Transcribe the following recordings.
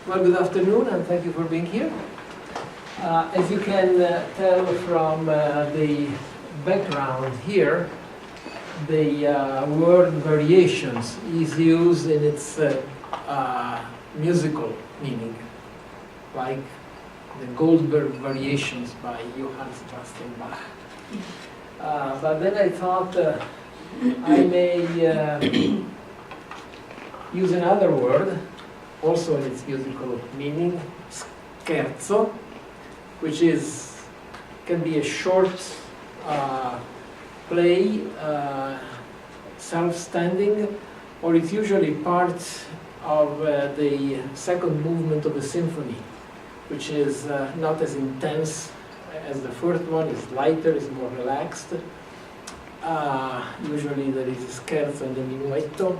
Well, good afternoon, and thank you for being here. As you can tell from the background here, the word variations is used in its musical meaning, like the Goldberg Variations by Johann Sebastian Bach. But then I thought I may use another word, also in its musical meaning, scherzo, which can be a short play, self-standing, or it's usually part of the second movement of a symphony, which is not as intense as the first one, is lighter, is more relaxed. Usually there is a scherzo and a minuetto.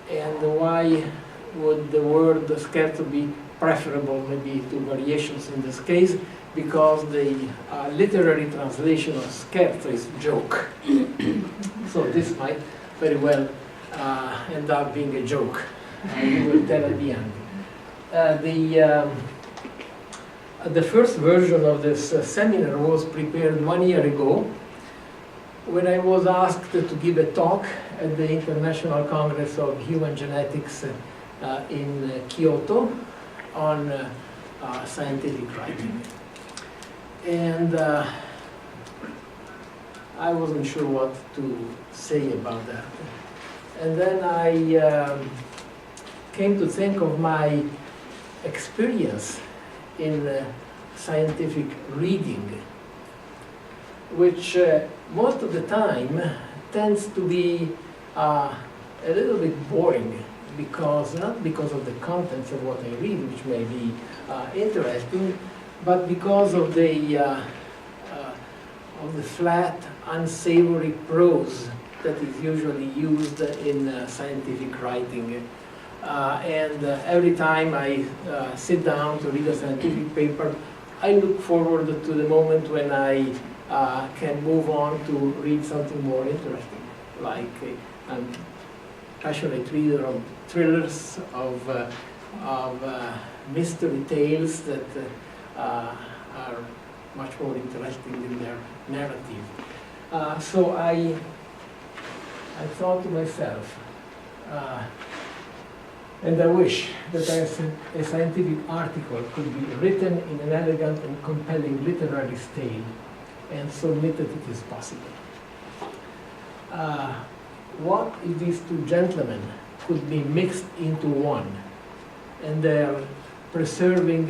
And why would the word scherzo be preferable maybe to variations in this case? Because the literary translation of scherzo is joke. So this might very well end up being a joke. We will tell at the end. The first version of this seminar was prepared 1 year ago when I was asked to give a talk at the International Congress of Human Genetics in Kyoto on scientific writing. And I wasn't sure what to say about that. And then I came to think of my experience in scientific reading, which most of the time tends to be a little bit boring, not because of the contents of what I read, which may be interesting, but because of the flat, unsavory prose that is usually used in scientific writing. And every time I sit down to read a scientific paper, I look forward to the moment when I can move on to read something more interesting, like I'm a passionate reader of thrillers, of mystery tales that are much more interesting in their narrative. So I thought to myself, and I wish that a scientific article could be written in an elegant and compelling literary style, and so little it is possible. What if these two gentlemen could be mixed into one, and they're preserving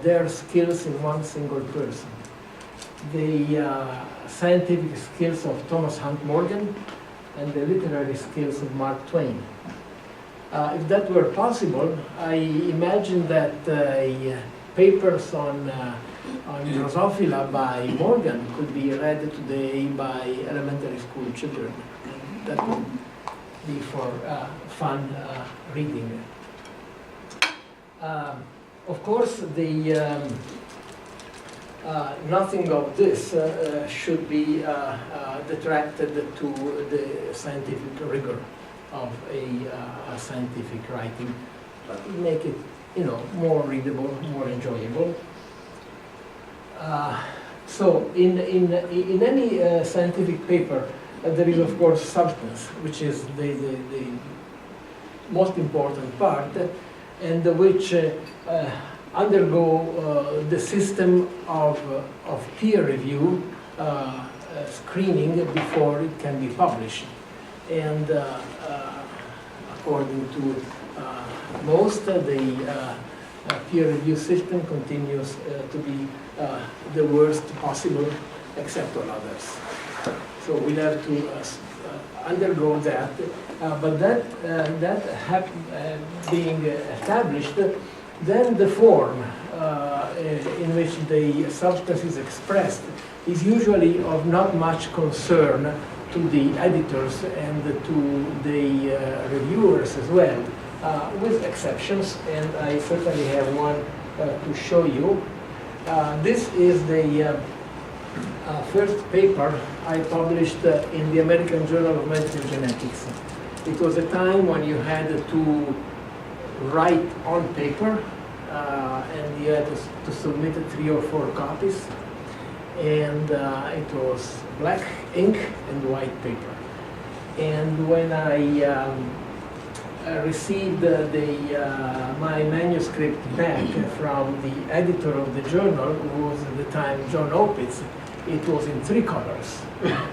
their skills in one single person? The scientific skills of Thomas Hunt Morgan and the literary skills of Mark Twain. If that were possible, I imagine that papers on Drosophila by Morgan could be read today by elementary school children. And that would be for fun reading. Of course, nothing of this should be detracted to the scientific rigor of a scientific writing, but make it, more readable, more enjoyable. So in any scientific paper, there is of course substance, which is the most important part, and which undergo the system of peer review screening before it can be published. And according to most, the peer review system continues to be the worst possible, except on others. So we'll have to undergo that. But that being established, then the form in which the substance is expressed is usually of not much concern to the editors and to the reviewers as well, with exceptions, and I certainly have one to show you. This is the first paper I published in the American Journal of Medical Genetics. It was a time when you had to write on paper and you had to submit 3 or 4 copies. And it was black ink and white paper. And when I received my manuscript back from the editor of the journal, who was at the time John Opitz, it was in 3 colors: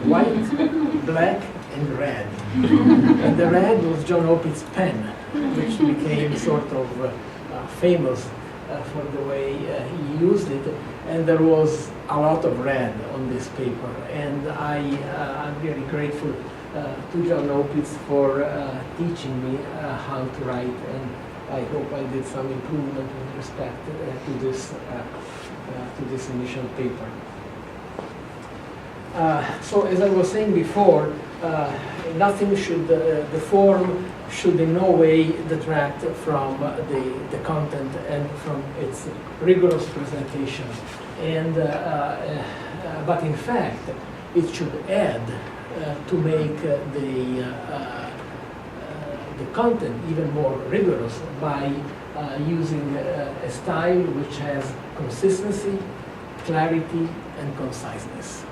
white, black, and red. And the red was John Opitz's pen, which became sort of famous for the way he used it. And there was a lot of red on this paper. And I'm very grateful to John Opitz for teaching me how to write. And I hope I did some improvement with respect to this initial paper. So as I was saying before, nothing should, the form should in no way detract from the content and from its rigorous presentation. And, but in fact, it should add to make the content even more rigorous by using a style which has consistency, clarity, and conciseness.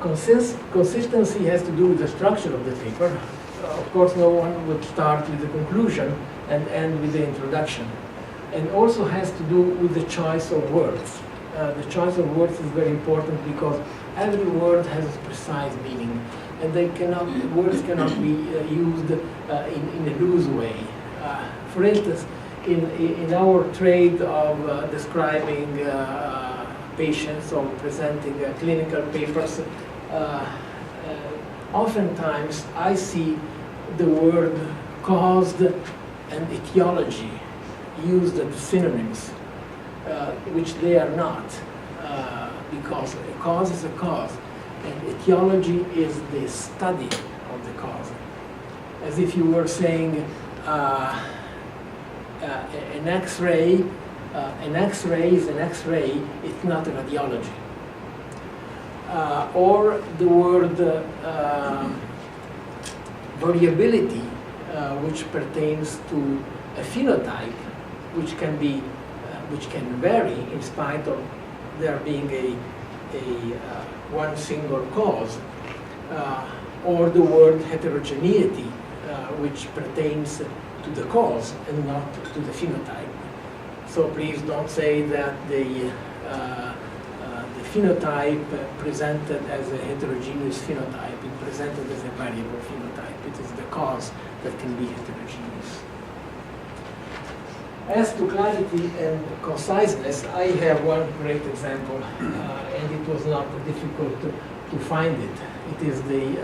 Consistency has to do with the structure of the paper. Of course, no one would start with the conclusion and end with the introduction. And also has to do with the choice of words. The choice of words is very important because every word has a precise meaning, and words cannot be used in a loose way. For instance, in our trade of describing patients or presenting clinical papers, oftentimes I see the word caused and etiology used as synonyms, which they are not, because a cause is a cause, and etiology is the study of the cause. As if you were saying an X-ray is an X-ray, it's not a radiology. Or the word variability, which pertains to a phenotype, which can vary in spite of there being one single cause, or the word heterogeneity, which pertains to the cause and not to the phenotype. So please don't say that the phenotype presented as a heterogeneous phenotype, it presented as a variable phenotype. It is the cause that can be heterogeneous. As to clarity and conciseness, I have one great example, and it was not difficult to find it. It is the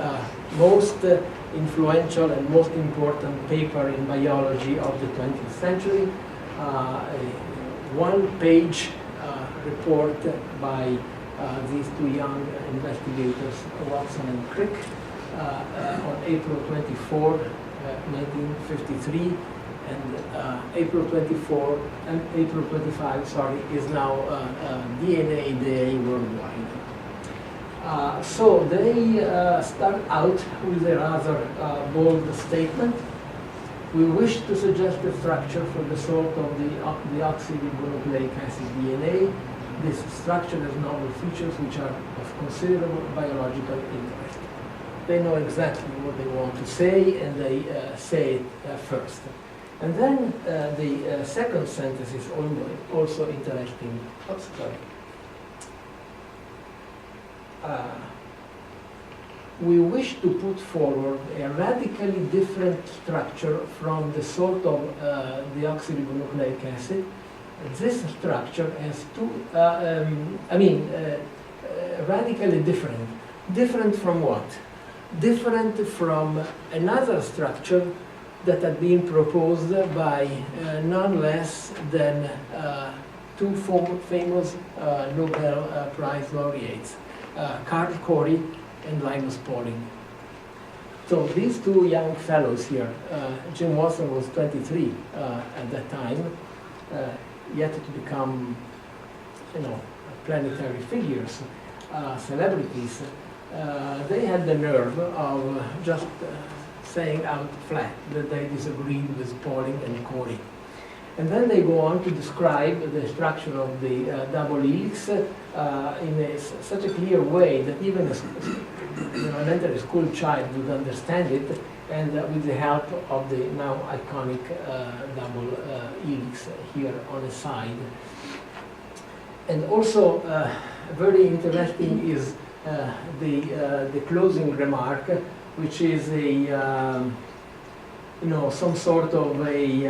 most influential and most important paper in biology of the 20th century, a one-page report by these 2 young investigators, Watson and Crick, on April 24, 1953, and April 24 and April 25, sorry, is now DNA Day worldwide. So they start out with a rather bold statement. We wish to suggest a structure for the sort of the deoxyribonucleic acid DNA. This structure has novel features which are of considerable biological interest. They know exactly what they want to say, and they say it first. And then the second sentence is also interesting. Oops, sorry. We wish to put forward a radically different structure from the sort of deoxyribonucleic acid. This structure has radically different. Different from what? Different from another structure that had been proposed by none less than 2 famous Nobel Prize laureates, Carl Corey and Linus Pauling. So these 2 young fellows here, Jim Watson was 23 at that time, yet to become, planetary figures, celebrities. They had the nerve of just saying out flat that they disagreed with Pauling and Corey. And then they go on to describe the structure of the double helix in such a clear way that even an elementary school child would understand it, and with the help of the now iconic double helix here on the side. And also very interesting is the closing remark, which is a some sort of a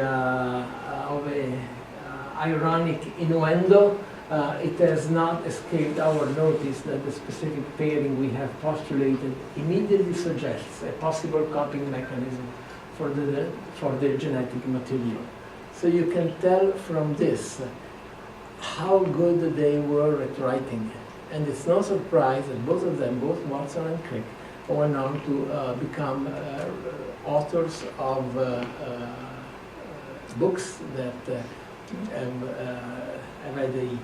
ironic innuendo. It has not escaped our notice that the specific pairing we have postulated immediately suggests a possible coping mechanism for the genetic material. So you can tell from this how good they were at writing. And it's no surprise that both of them, both Watson and Crick, went on to become authors of books that have had a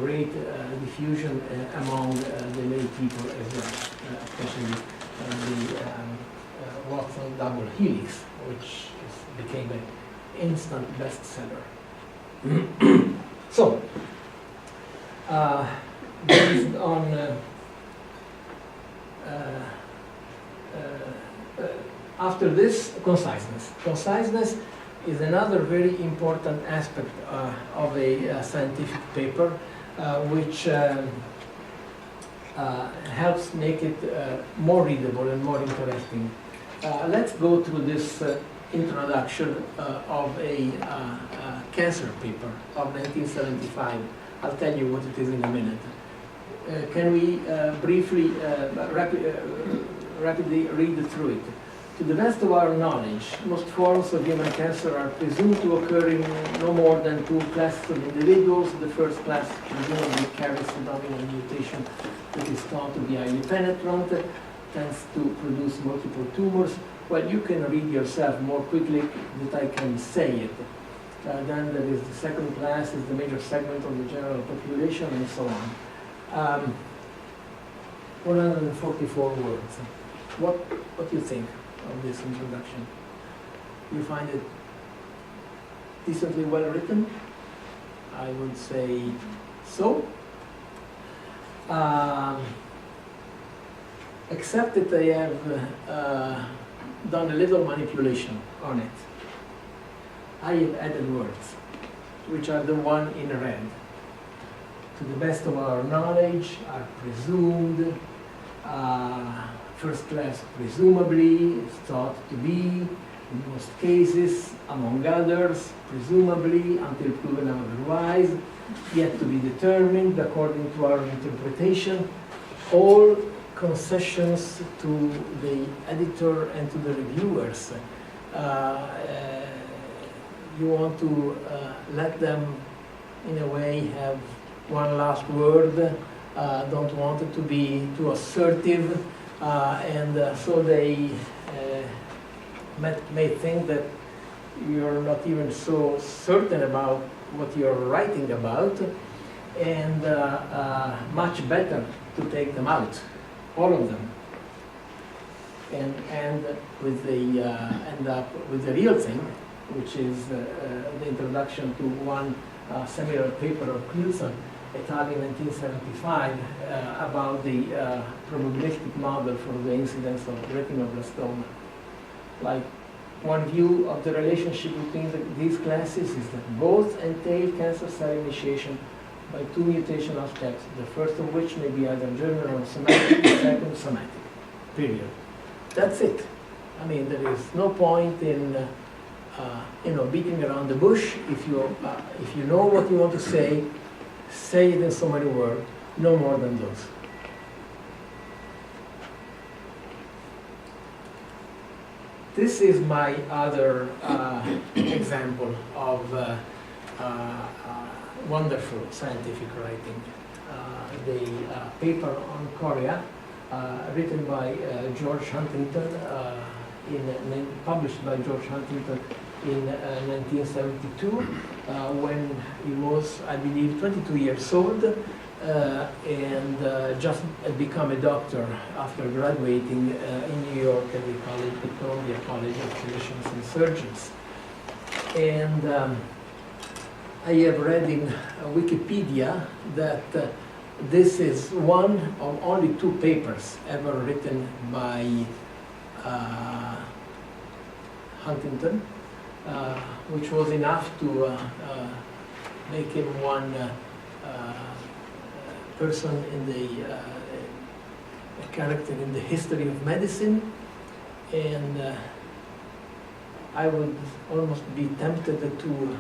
great diffusion among the lay people as well, especially the Watson double helix, which became an instant bestseller. So, based on after this, conciseness. Conciseness is another very important aspect of a scientific paper, which helps make it more readable and more interesting. Let's go through this introduction of a cancer paper of 1975. I'll tell you what it is in a minute. Can we briefly, rapidly read through it? To the best of our knowledge, most forms of human cancer are presumed to occur in no more than two classes of individuals. The first class presumably carries a dominant mutation that is thought to be highly penetrant, tends to produce multiple tumors. Well, you can read yourself more quickly than I can say it. Then there is the second class, is the major segment of the general population, and so on. 144 words. What do you think of this introduction? You find it decently well written? I would say so. Except that I have done a little manipulation on it. I have added words, which are the one in red. To the best of our knowledge, are presumed, first class presumably, is thought to be, in most cases, among others, presumably, until proven otherwise, yet to be determined according to our interpretation, all concessions to the editor and to the reviewers. You want to let them, in a way, have one last word, don't want it to be too assertive, and so they may think that you're not even so certain about what you're writing about, and much better to take them out, all of them, and with the end up with the real thing, which is the introduction to one seminal paper of Knudsen, Italy 1975, about the probabilistic model for the incidence of retinoblastoma. Like, one view of the relationship between these classes is that both entail cancer cell initiation by two mutational steps, the first of which may be either germinal or somatic, the second somatic, period. That's it. I mean, there is no point in beating around the bush. If you know what you want to say it in so many words, no more than those. This is my other example of wonderful scientific writing. The paper on chorea, written by George Huntington, published by George Huntington in 1972, when he was, I believe, 22 years old, and just had become a doctor after graduating in New York at the Columbia College of Physicians and Surgeons. And I have read in Wikipedia that this is one of only 2 papers ever written by Huntington, which was enough to make him one person in the a character in the history of medicine. And I would almost be tempted to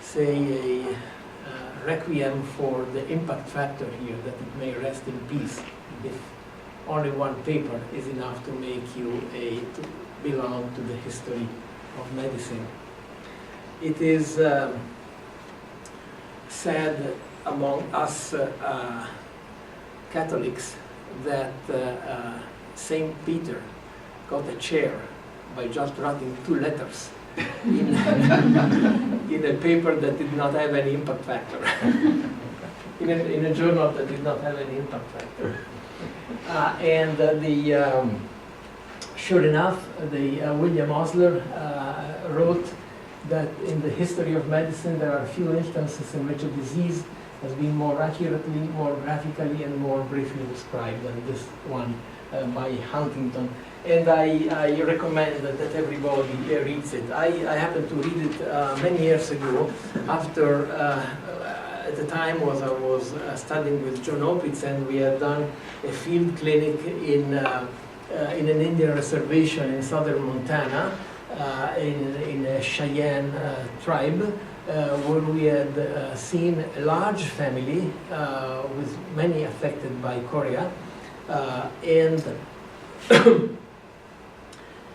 say a requiem for the impact factor here, that it may rest in peace, if only one paper is enough to make you to belong to the history of medicine. It is said among us Catholics that Saint Peter got a chair by just writing 2 letters in a paper that did not have any impact factor, in a journal that did not have any impact factor. Sure enough, William Osler wrote that in the history of medicine there are a few instances in which a disease has been more accurately, more graphically, and more briefly described than this one by Huntington. And I recommend that everybody reads it. I happened to read it many years ago, after at the time I was studying with John Opitz, and we had done a field clinic in an Indian reservation in southern Montana, in a Cheyenne tribe, where we had seen a large family with many affected by chorea, and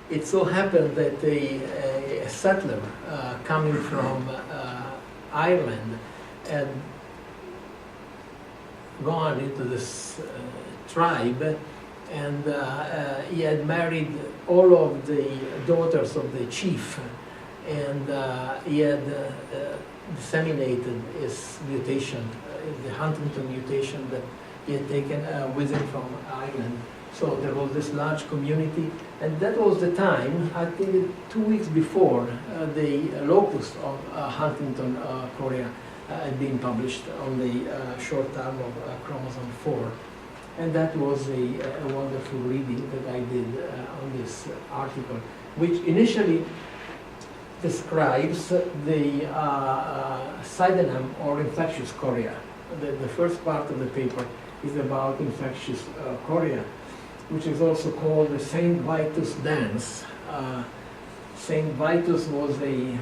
it so happened that a settler coming from Ireland had gone into this tribe, and he had married all of the daughters of the chief, and he had disseminated his mutation, the Huntington mutation that he had taken with him from Ireland. So there was this large community, and that was the time, I think 2 weeks before, the locus of Huntington chorea had been published on the short arm of chromosome 4. And that was a wonderful reading that I did on this article, which initially describes the sydenham or infectious chorea. The first part of the paper is about infectious chorea, which is also called the Saint Vitus dance. Saint Vitus was an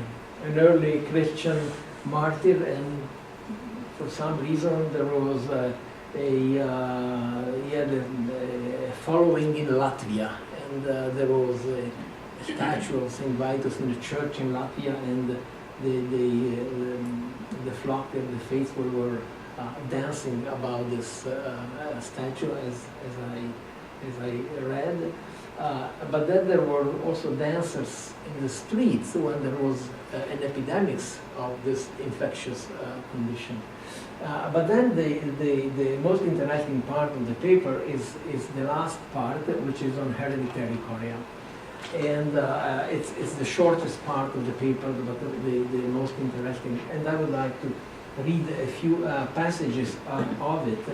early Christian martyr, and for some reason there was he had a following in Latvia, and there was a statue of Saint Vitus in the church in Latvia, and the flock and the faithful were dancing about this statue, as I read. But then there were also dancers in the streets when there was an epidemic of this infectious condition. But then the most interesting part of the paper is the last part, which is on hereditary chorea. And it's the shortest part of the paper, but the most interesting. And I would like to read a few passages of it,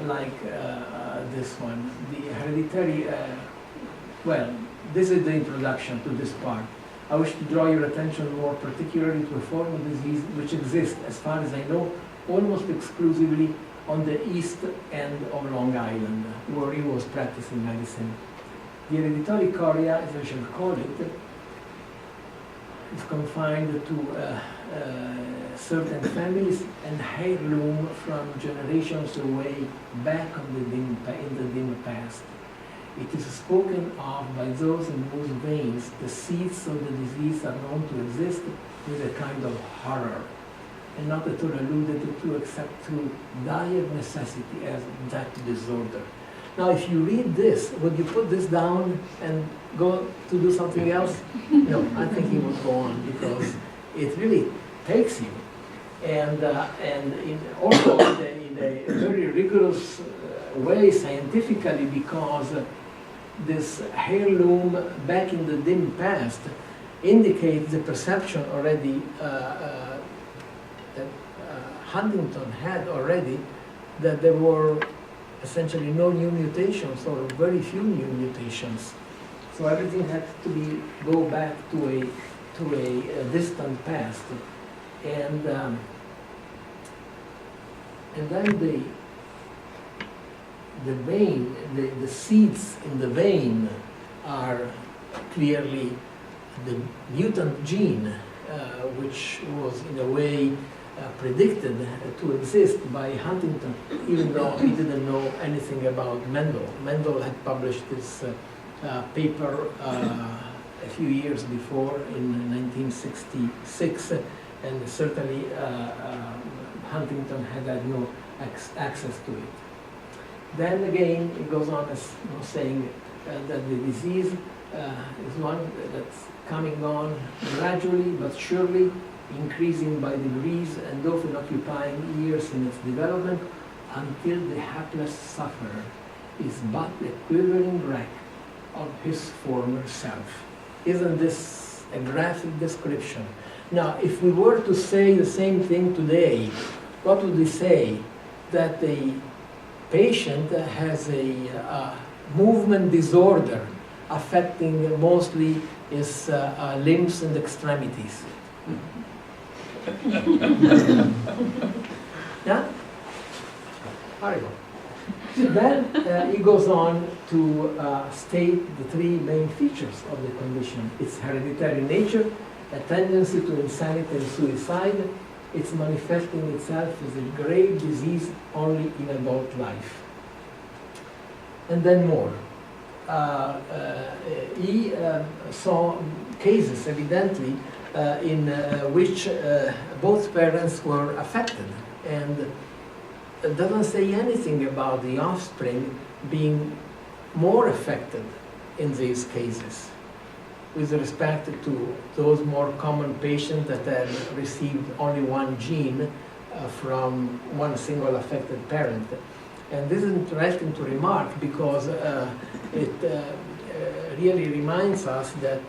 like this one. The hereditary, well, this is the introduction to this part. I wish to draw your attention more particularly to a form of disease which exists, as far as I know, almost exclusively on the east end of Long Island, where he was practicing medicine. The hereditary chorea, as I shall call it, is confined to certain families and heirloom from generations away back in the dim past. It is spoken of by those in whose veins the seeds of the disease are known to exist with a kind of horror, and not at all alluded to except through dire necessity as that disorder. Now, if you read this, would you put this down and go to do something else? No, I think you would go on, because it really takes you. And also in a very rigorous way, scientifically, because this heirloom back in the dim past indicates the perception already that Huntington had already, that there were essentially no new mutations or very few new mutations. So everything had to go back to a distant past, and then the vein, the seeds in the vein are clearly the mutant gene, which was in a way predicted to exist by Huntington, even though he didn't know anything about Mendel. Mendel had published this paper a few years before in 1966, and certainly Huntington had no access to it. Then again, it goes on as saying that the disease is one that's coming on gradually but surely, increasing by degrees and often occupying years in its development until the hapless sufferer is but the quivering wreck of his former self. Isn't this a graphic description? Now, if we were to say the same thing today, what would we say? That the patient has a movement disorder affecting mostly his limbs and extremities. Yeah? Horrible. Then he goes on to state the three main features of the condition: its hereditary nature, a tendency to insanity and suicide, it's manifesting itself as a grave disease only in adult life. And then more. He saw cases, evidently, in which both parents were affected, and it doesn't say anything about the offspring being more affected in these cases, with respect to those more common patients that had received only one gene from one single affected parent. And this is interesting to remark because it really reminds us that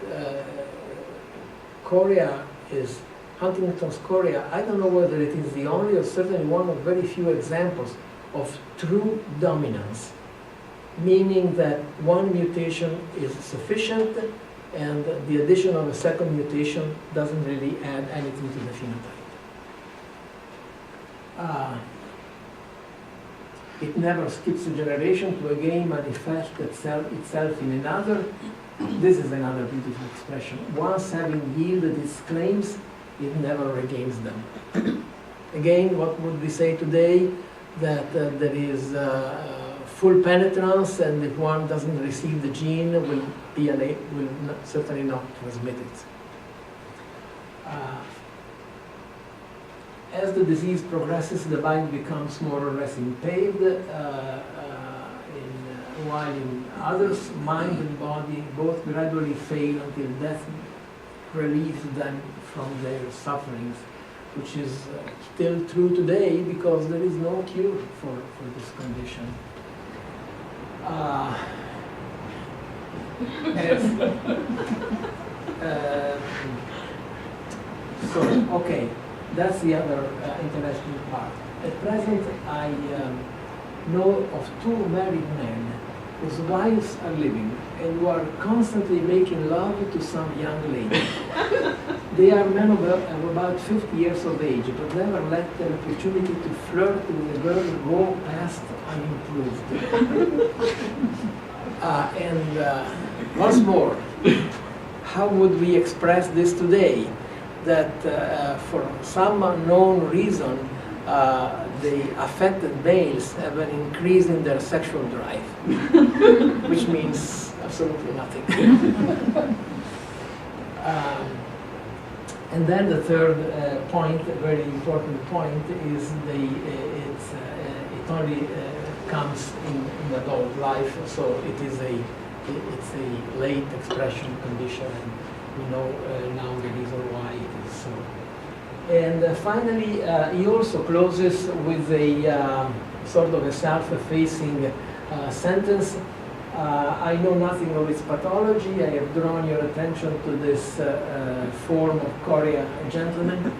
chorea is Huntington's chorea. I don't know whether it is the only or certainly one of very few examples of true dominance, meaning that one mutation is sufficient and the addition of a second mutation doesn't really add anything to the phenotype. It never skips a generation to again manifest itself in another. This is another beautiful expression. Once having yielded its claims, it never regains them. Again, what would we say today? That there is full penetrance, and if one doesn't receive the gene, will certainly not transmit it. As the disease progresses, the mind becomes more or less impaired, while in others, mind and body both gradually fail until death relieves them from their sufferings, which is still true today because there is no cure for this condition. Okay, that's the other interesting part. At present, I know of two married men whose wives are living and who are constantly making love to some young lady. They are men of about 50 years of age, but never let their opportunity to flirt with a girl go past unimproved. Once more, how would we express this today? That for some unknown reason, the affected males have an increase in their sexual drive, which means absolutely nothing. And then the third point, a very important point, is it only comes in adult life, so it's a late expression condition, and we know now the reason why it is so. And finally, he also closes with a sort of a self-effacing sentence. I know nothing of its pathology. I have drawn your attention to this form of chorea gentleman.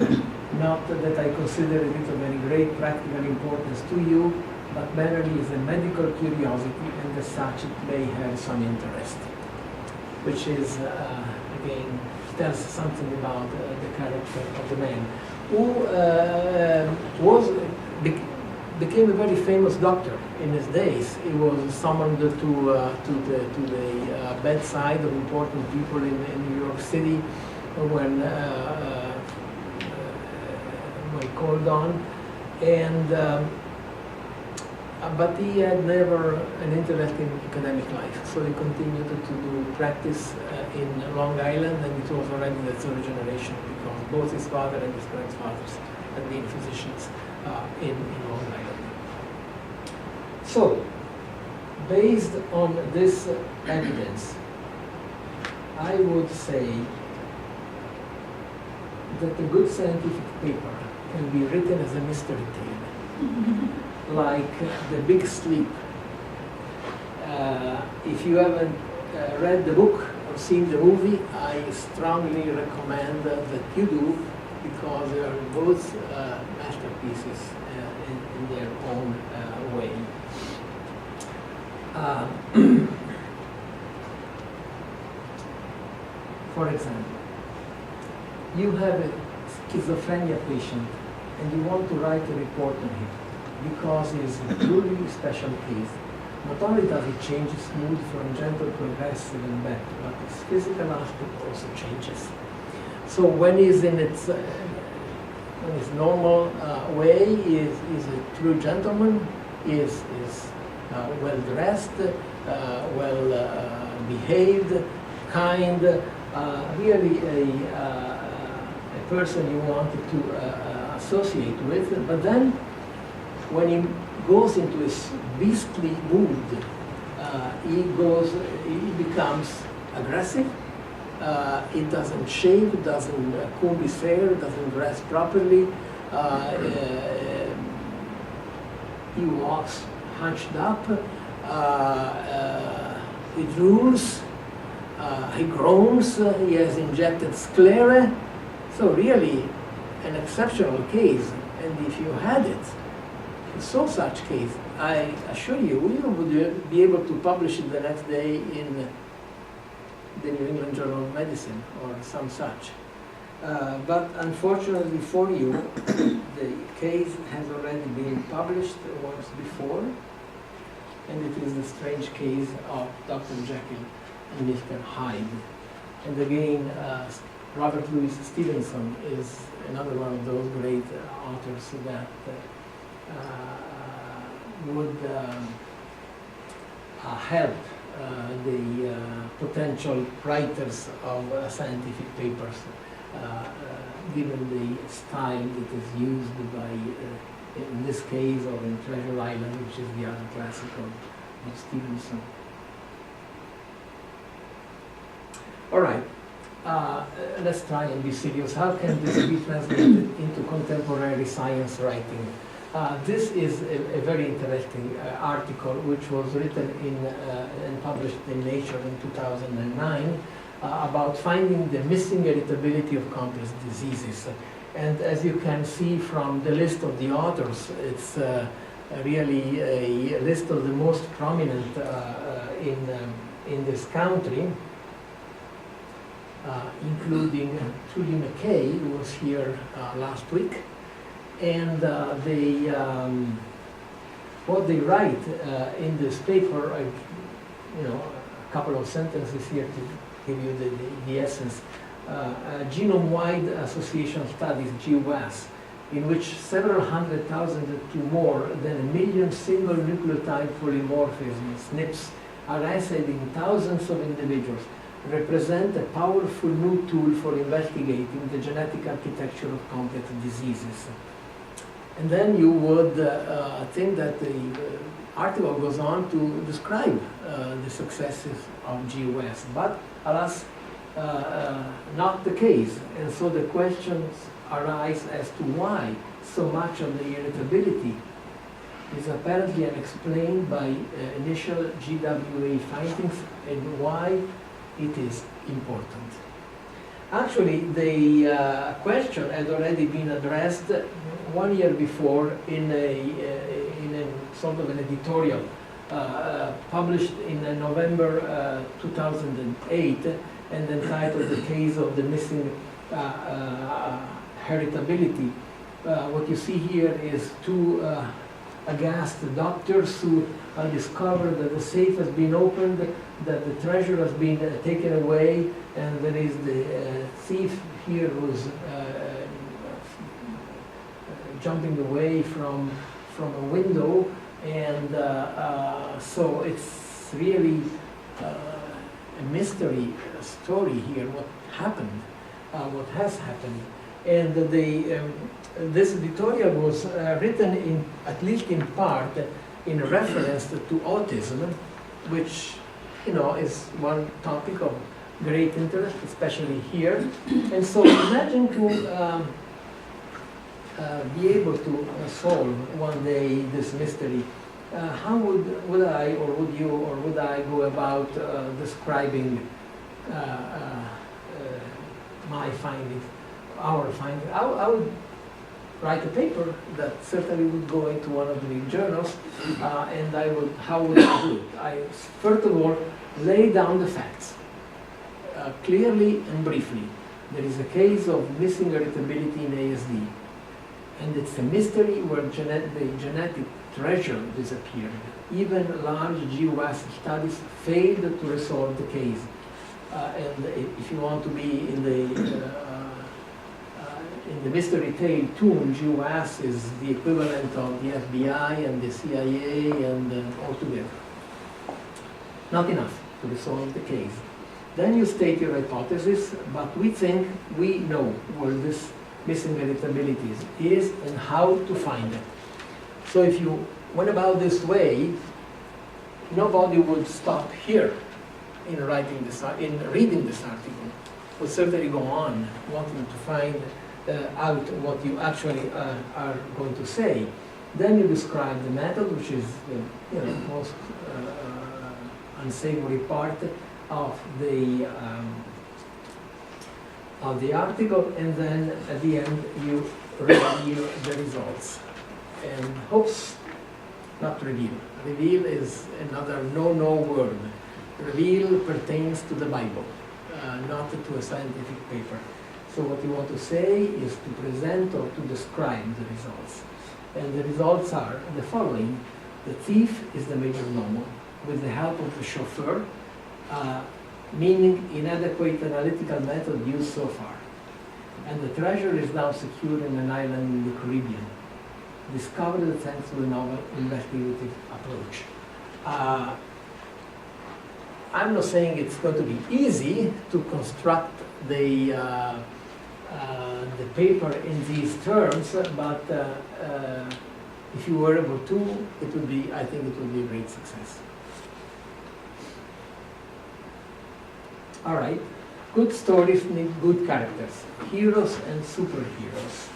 Not that I consider it of any great practical importance to you, but merely as a medical curiosity, and as such it may have some interest, which is, again, tells something about the character of the man, who became a very famous doctor in his days. He was summoned to the bedside of important people in New York City when called on, and but he had never an interest in academic life, so he continued to do practice in Long Island, and it was already the third generation, because both his father and his grandfathers had been physicians in Long Island. So, based on this evidence, I would say that a good scientific paper can be written as a mystery tale, like The Big Sleep. If you haven't read the book or seen the movie, I strongly recommend that you do, because they are both masterpieces in their own way. For example, you have a schizophrenia patient and you want to write a report on him because he is a truly special case. Not only does he change his mood from gentle to aggressive and back, but his physical aspect also changes. So when he's in his normal way, he is a true gentleman, he is well dressed, well behaved, kind, really a person you wanted to associate with. But then, when he goes into his beastly mood, he becomes aggressive. He doesn't shave, doesn't comb his hair, doesn't dress properly. He walks hunched up. He drools. He groans. He has injected sclera. So really, an exceptional case. And if you had it, if you saw such case, I assure you, we would be able to publish it the next day in the New England Journal of Medicine or some such. But unfortunately for you, the case has already been published once before, and it is the strange case of Dr. Jekyll and Mr. Hyde. And again, Robert Louis Stevenson is another one of those great authors that would help the potential writers of scientific papers, given the style that is used by, in this case, or in Treasure Island, which is the other classic of Stevenson. All right. Let's try and be serious. How can this be translated into contemporary science writing? This is a very interesting article which was written and published in Nature in 2009 about finding the missing irritability of complex diseases. And as you can see from the list of the authors, it's really a list of the most prominent in this country. Including Trudy McKay, who was here last week, and what they write in this paper, a couple of sentences here to give you the essence. Genome-wide association studies, GWAS, in which several 100,000 to more than 1 million single nucleotide polymorphisms, SNPs, are assayed in thousands of individuals, represent a powerful new tool for investigating the genetic architecture of complex diseases. And then you would think that the article goes on to describe the successes of GWAS, but alas, not the case. And so the questions arise as to why so much of the irritability is apparently unexplained by initial GWA findings and why it is important. Actually, the question had already been addressed 1 year before in a sort of an editorial published in November 2008 and entitled "The Case of the Missing Heritability." What you see here is two aghast doctors who discovered that the safe has been opened, that the treasure has been taken away, and there is the thief here who's jumping away from a window, and so it's really a mystery story here, what happened, what has happened. And this editorial was written at least in part in reference to autism, which is one topic of great interest, especially here. And so imagine to be able to solve one day this mystery. How would I, or would you, or would I go about describing my findings, our findings? I would write a paper that certainly would go into one of the big journals, and how would I do it? I first of all lay down the facts clearly and briefly. There is a case of missing heritability in ASD, and it's a mystery where the genetic treasure disappeared. Even large GWAS studies failed to resolve the case. And if you want to be in the mystery tale tune, GWAS is the equivalent of the FBI and the CIA and all together. Not enough to resolve the case. Then you state your hypothesis, but we think we know where this missing heritability is and how to find it. So if you went about this way, nobody would stop here in reading this article. Would certainly go on wanting to find out what you actually are going to say. Then you describe the method, which is the most unsavory part of the article, and then at the end you reveal the results. And hopes not reveal. Reveal is another no word. Reveal pertains to the Bible, not to a scientific paper. So what you want to say is to present or to describe the results. And the results are the following. The thief is the major nomo with the help of the chauffeur, meaning inadequate analytical method used so far. And the treasure is now secured in an island in the Caribbean, discovered thanks to a novel investigative approach. I'm not saying it's going to be easy to construct the paper in these terms, but if you were able to, I think it would be a great success. All right, good stories need good characters, heroes and superheroes.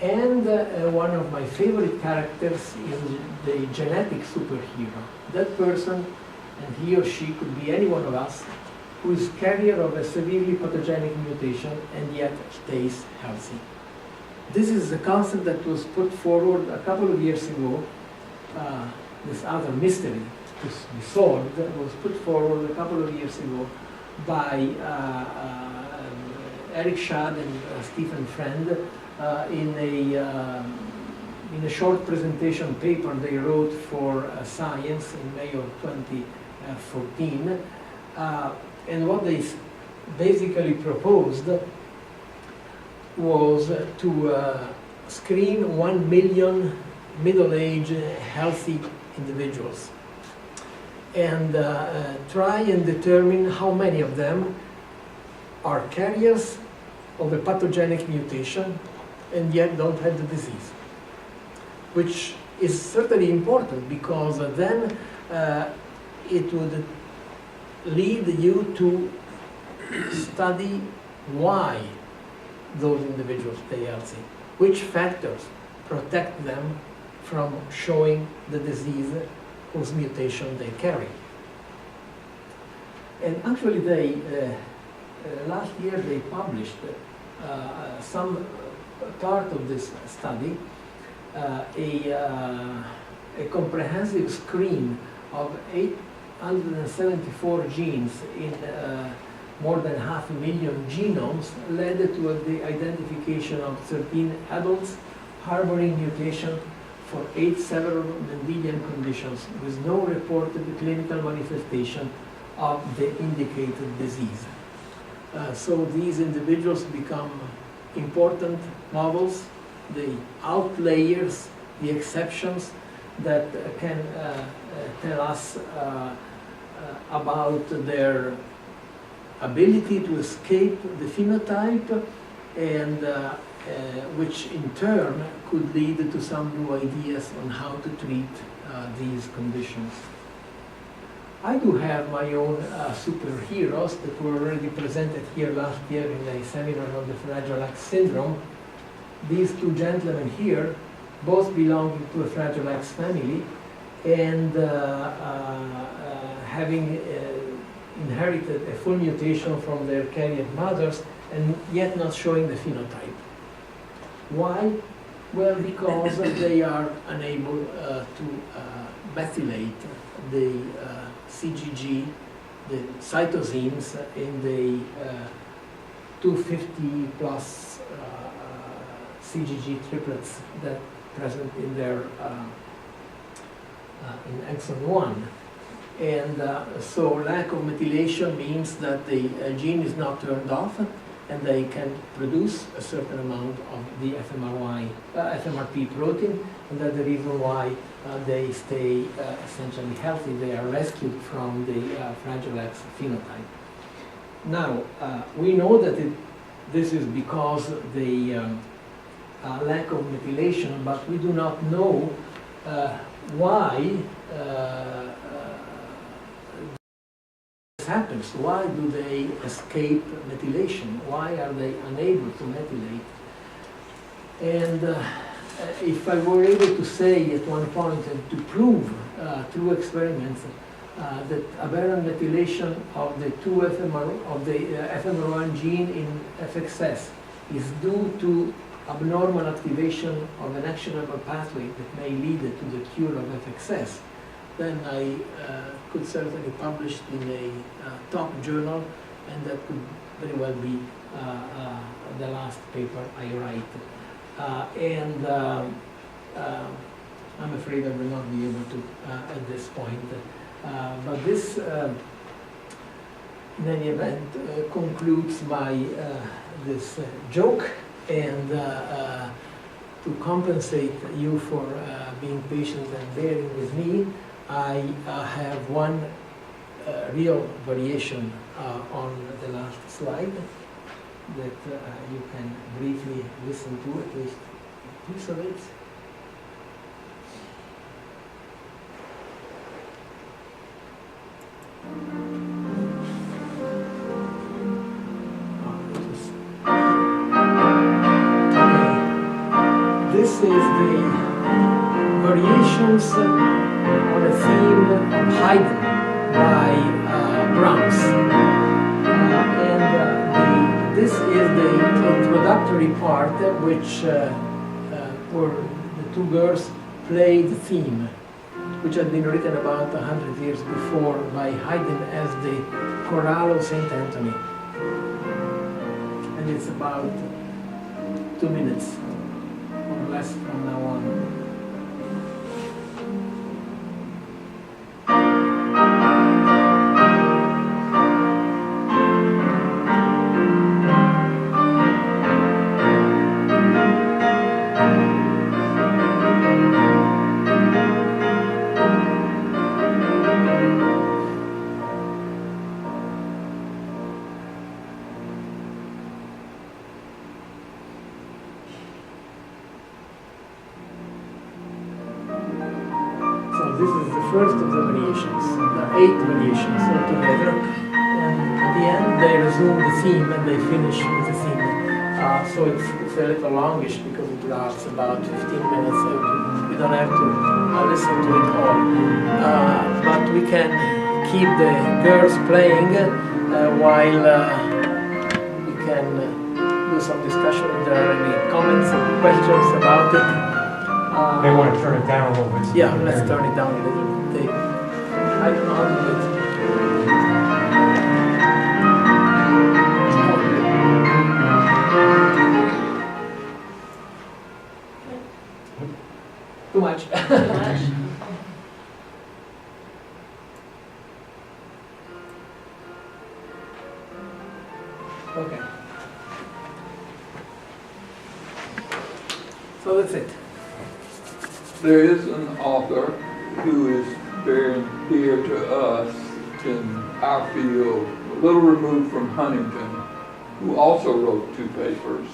And one of my favorite characters is the genetic superhero. That person, and he or she could be any one of us, who is carrier of a severely pathogenic mutation and yet stays healthy. This is a concept that was put forward a couple of years ago. This other mystery to be solved was put forward a couple of years ago by Eric Schad and Stephen Friend in a short presentation paper they wrote for Science in May of 2014. And what they basically proposed was to screen 1 million middle-aged healthy individuals and try and determine how many of them are carriers of a pathogenic mutation and yet don't have the disease, which is certainly important because then it would lead you to study why those individuals stay healthy, which factors protect them from showing the disease whose mutation they carry. And actually last year they published some part of this study, a comprehensive screen of 874 genes in more than 500,000 genomes led to the identification of 13 adults harboring mutation for 8 several Mendelian conditions with no reported clinical manifestation of the indicated disease. So these individuals become important models, the outliers, the exceptions that can tell us about their ability to escape the phenotype, and which in turn could lead to some new ideas on how to treat these conditions. I do have my own superheroes that were already presented here last year in a seminar on the Fragile X syndrome. These two gentlemen here, both belonging to a Fragile X family, and having inherited a full mutation from their carrier mothers, and yet not showing the phenotype. Why? Well, because they are unable to methylate the CGG, the cytosines in the 250 plus CGG triplets that present in their in exon 1. And so lack of methylation means that the gene is not turned off, and they can produce a certain amount of the FMRP protein, and that's the reason why they stay essentially healthy. They are rescued from the Fragile X phenotype. Now, we know that this is because the lack of methylation, but we do not know why this happens. Why do they escape methylation? Why are they unable to methylate? And if I were able to say at one point and to prove through experiments that aberrant methylation of the FMR1 gene in FXS is due to abnormal activation of an actionable pathway that may lead to the cure of FXS, then I could certainly publish in a top journal, and that could very well be the last paper I write. I'm afraid I will not be able to at this point. But this, in any event, concludes my this joke, and to compensate you for being patient and bearing with me, I have one real variation on the last slide that you can briefly listen to, at least a piece of it. This is the variations on a theme Haydn by Brahms. This is the introductory part, which where the two girls play the theme, which had been written about 100 years before by Haydn as the Chorale of St. Anthony. And it's about 2 minutes or less from now on. This is the first of the variations. There are 8 variations altogether. And at the end, they resume the theme and they finish with the theme. So it's a little longish because it lasts about 15 minutes. We don't have to listen to it all. But we can keep the girls playing while we can do some discussion if there are any comments or questions about it. They want to turn it down a little bit. Yeah, let's turn it down a little bit. I don't know how to do it. Too much. Okay. So that's it. There is an author who is very dear to us in our field, a little removed from Huntington, who also wrote 2 papers.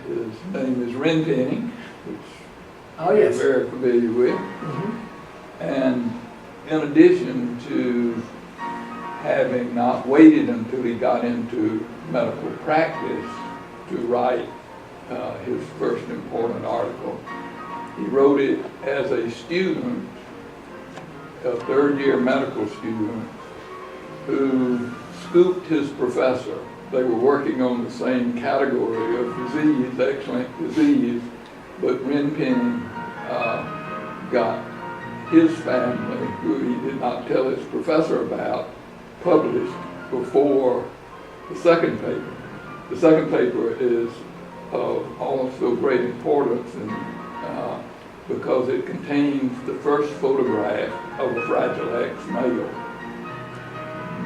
His name is Renpenning, which Oh, yes. we're very familiar with. Mm-hmm. And in addition to having not waited until he got into medical practice to write his first important article, he wrote it as a student, a third-year medical student, who scooped his professor. They were working on the same category of disease, excellent disease, but Renpenning got his family, who he did not tell his professor about, published before the second paper. The second paper is of also great importance because it contains the first photograph of a Fragile X male.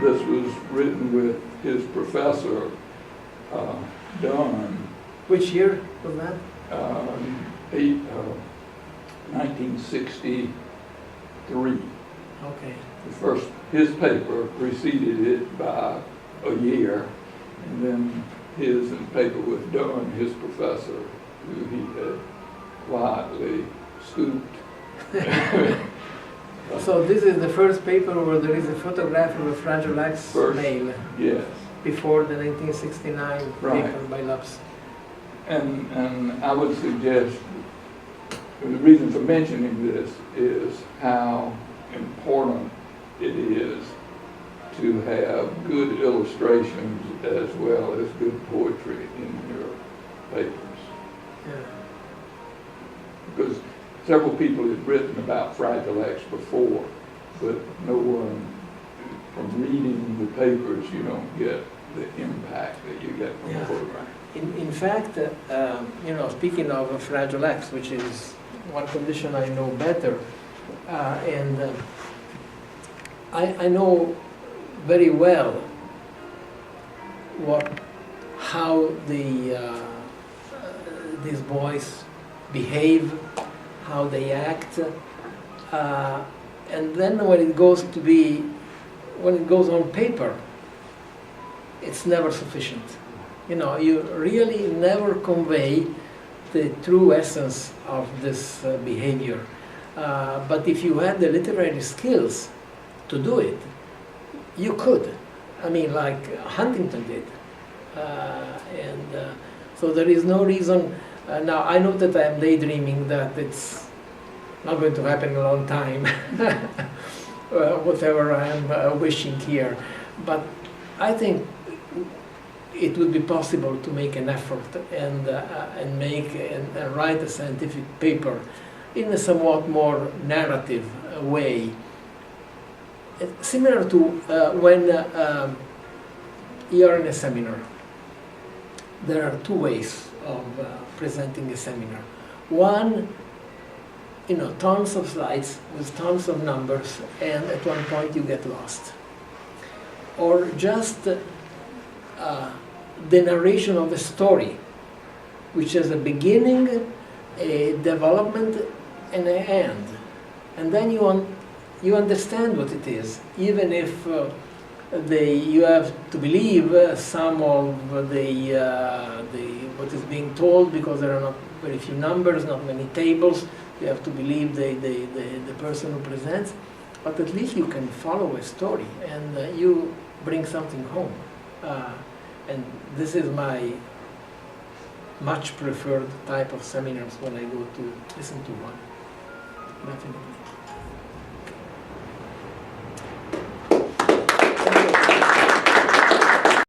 This was written with his professor, Dunn. Which year was that? 1963. Okay. His paper preceded it by a year, and then his paper with Dunn, his professor, who he had quietly scooped. So this is the first paper where there is a photograph of a Fragile X male. Yes. Before the 1969 Right. paper by Lupps. And I would suggest, the reason for mentioning this is how important it is to have good illustrations as well as good poetry in your papers. Yeah. Because several people had written about Fragile X before, but no one, from reading the papers, you don't get the impact that you get from a photograph. In fact, speaking of Fragile X, which is one condition I know better, I know very well how these boys behave, how they act, and then when it goes on paper, it's never sufficient. You really never convey the true essence of this behavior. But if you had the literary skills to do it, you could. I mean, like Huntington did. So there is no reason. Now, I know that I am daydreaming that it's not going to happen in a long time, whatever I am wishing here. But I think it would be possible to make an effort and write a scientific paper in a somewhat more narrative way. Similar to when you're in a seminar. There are 2 ways of presenting a seminar. One, tons of slides with tons of numbers, and at one point you get lost. Or just the narration of a story, which has a beginning, a development, and an end. And then you understand what it is, even if you have to believe some of what is being told, because there are not very few numbers, not many tables. You have to believe the person who presents, but at least you can follow a story and you bring something home. And this is my much preferred type of seminars when I go to listen to one, definitely.